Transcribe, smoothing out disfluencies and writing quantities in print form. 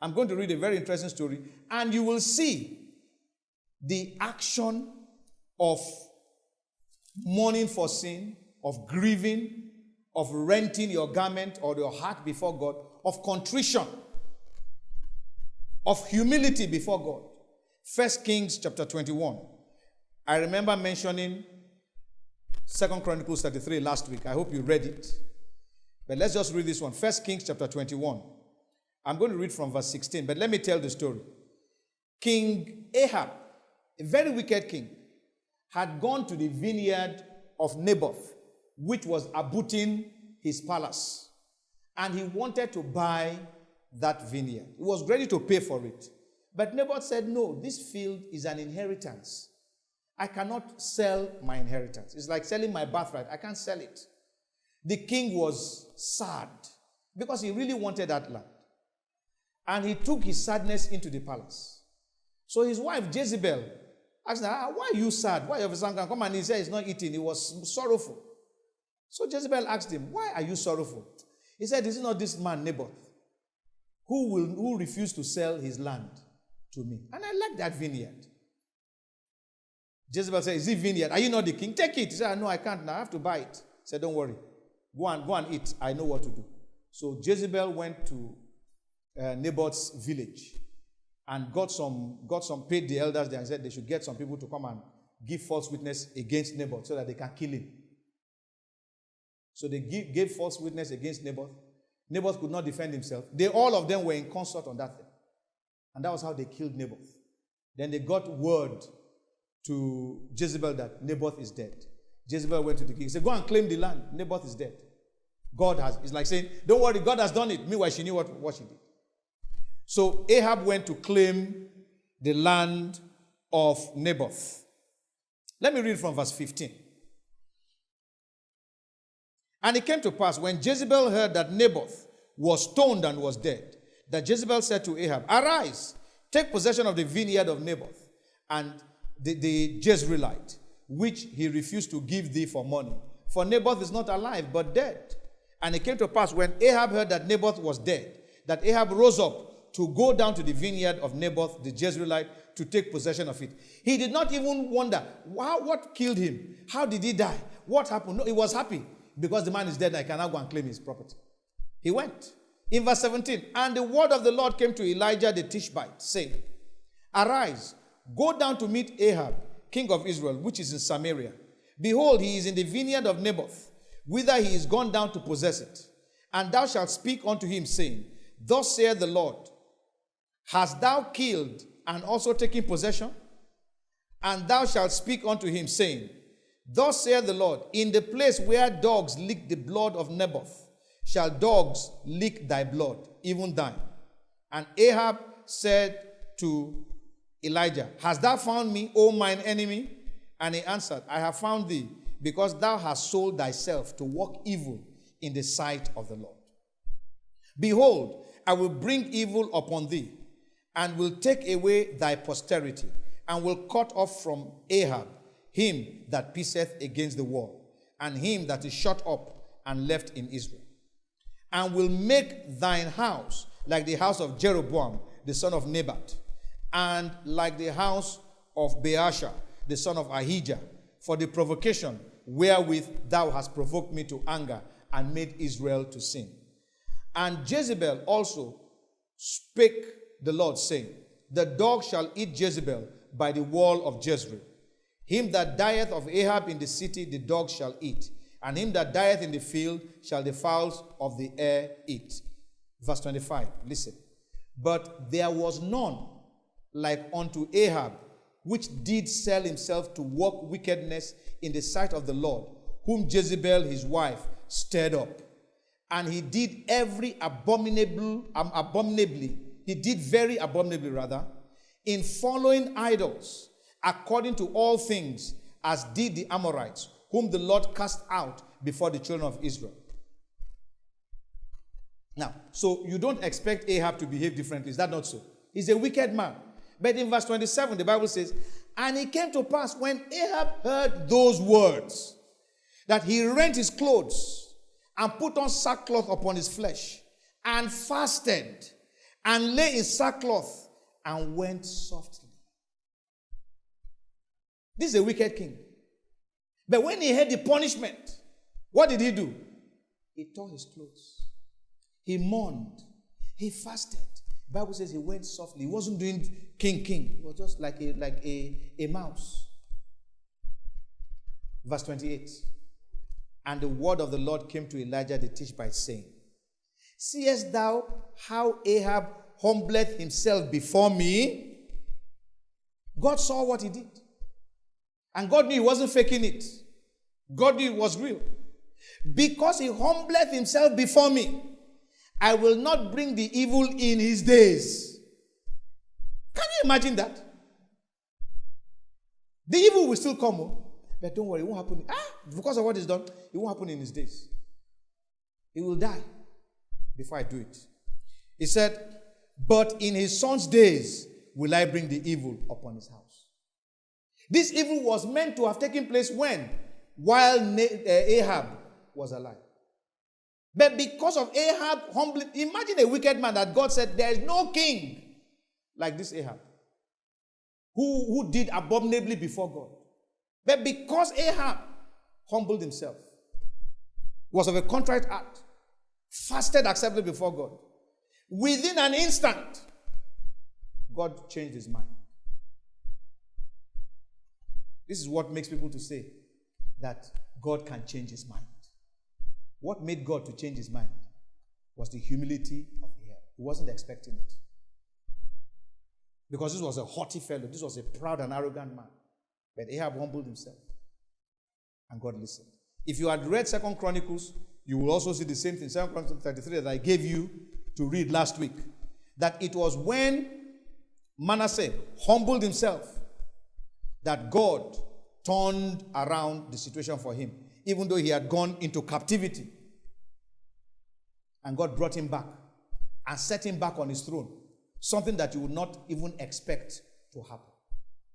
I'm going to read a very interesting story, and you will see the action of mourning for sin, of grieving, of renting your garment or your heart before God, of contrition, of humility before God. 1 Kings chapter 21. I remember mentioning 2 Chronicles 33 last week. I hope you read it. But let's just read this one. 1 Kings chapter 21. I'm going to read from verse 16, but let me tell the story. King Ahab, a very wicked king, had gone to the vineyard of Naboth, which was abutting his palace. And he wanted to buy that vineyard. He was ready to pay for it. But Naboth said, no, this field is an inheritance. I cannot sell my inheritance. It's like selling my birthright. I can't sell it. The king was sad because he really wanted that land. And he took his sadness into the palace. So his wife Jezebel asked him, why are you sad? Why your son can come? And he said he's not eating. He was sorrowful. So Jezebel asked him, why are you sorrowful? He said, is it not this man Naboth who refused to sell his land to me? And I like that vineyard. Jezebel said, is it vineyard? Are you not the king? Take it. He said, no, I can't now. I have to buy it. He said, don't worry. Go and eat. I know what to do. So Jezebel went to Naboth's village and paid the elders there and said they should get some people to come and give false witness against Naboth so that they can kill him. So they gave false witness against Naboth. Naboth could not defend himself. All of them were in concert on that thing. And that was how they killed Naboth. Then they got word to Jezebel that Naboth is dead. Jezebel went to the king. He said, go and claim the land. Naboth is dead. It's like saying, don't worry, God has done it. Meanwhile, she knew what she did. So Ahab went to claim the land of Naboth. Let me read from verse 15. And it came to pass, when Jezebel heard that Naboth was stoned and was dead, that Jezebel said to Ahab, arise, take possession of the vineyard of Naboth and the Jezreelite, which he refused to give thee for money. For Naboth is not alive, but dead. And it came to pass, when Ahab heard that Naboth was dead, that Ahab rose up to go down to the vineyard of Naboth, the Jezreelite, to take possession of it. He did not even wonder, what killed him? How did he die? What happened? No, he was happy. Because the man is dead, I can now go and claim his property. He went. In verse 17, and the word of the Lord came to Elijah the Tishbite, saying, arise, go down to meet Ahab, king of Israel, which is in Samaria. Behold, he is in the vineyard of Naboth, whither he is gone down to possess it. And thou shalt speak unto him, saying, thus saith the Lord, hast thou killed and also taken possession? And thou shalt speak unto him, saying, thus saith the Lord, in the place where dogs lick the blood of Naboth, shall dogs lick thy blood, even thine. And Ahab said to Elijah, hast thou found me, O mine enemy? And he answered, I have found thee, because thou hast sold thyself to work evil in the sight of the Lord. Behold, I will bring evil upon thee, and will take away thy posterity, and will cut off from Ahab him that pisseth against the wall, and him that is shut up and left in Israel. And will make thine house like the house of Jeroboam, the son of Nebat, and like the house of Baasha, the son of Ahijah, for the provocation wherewith thou hast provoked me to anger and made Israel to sin. And Jezebel also spake the Lord, saying, the dog shall eat Jezebel by the wall of Jezreel. Him that dieth of Ahab in the city, the dog shall eat. And him that dieth in the field shall the fowls of the air eat. Verse 25, listen. But there was none like unto Ahab, which did sell himself to work wickedness in the sight of the Lord, whom Jezebel his wife stirred up. And he did very abominably, in following idols, according to all things, as did the Amorites, whom the Lord cast out before the children of Israel. Now, so you don't expect Ahab to behave differently. Is that not so? He's a wicked man. But in verse 27, the Bible says, and it came to pass when Ahab heard those words, that he rent his clothes and put on sackcloth upon his flesh, and fasted, and lay in sackcloth and went softly. This is a wicked king. But when he heard the punishment, what did he do? He tore his clothes. He mourned. He fasted. The Bible says he went softly. He wasn't doing king. He was just like a mouse. Verse 28. And the word of the Lord came to Elijah the Tishbite, saying, seest thou how Ahab humbleth himself before me? God saw what he did. And God knew he wasn't faking it. God knew it was real. Because he humbleth himself before me, I will not bring the evil in his days. Can you imagine that? The evil will still come, but don't worry, it won't happen. Because of what he's done, it won't happen in his days. He will die before I do it. He said, but in his son's days will I bring the evil upon his house. This evil was meant to have taken place when? While Ahab was alive. But because of Ahab humbling, imagine a wicked man that God said, there is no king like this Ahab, who did abominably before God. But because Ahab humbled himself, was of a contrite heart, fasted acceptably before God, within an instant, God changed his mind. This is what makes people to say that God can change his mind. What made God to change his mind was the humility of Ahab. He wasn't expecting it. Because this was a haughty fellow. This was a proud and arrogant man. But Ahab humbled himself. And God listened. If you had read 2 Chronicles, you will also see the same thing. 2 Chronicles 33 that I gave you to read last week. That it was when Manasseh humbled himself that God turned around the situation for him, even though he had gone into captivity. And God brought him back and set him back on his throne. Something that you would not even expect to happen.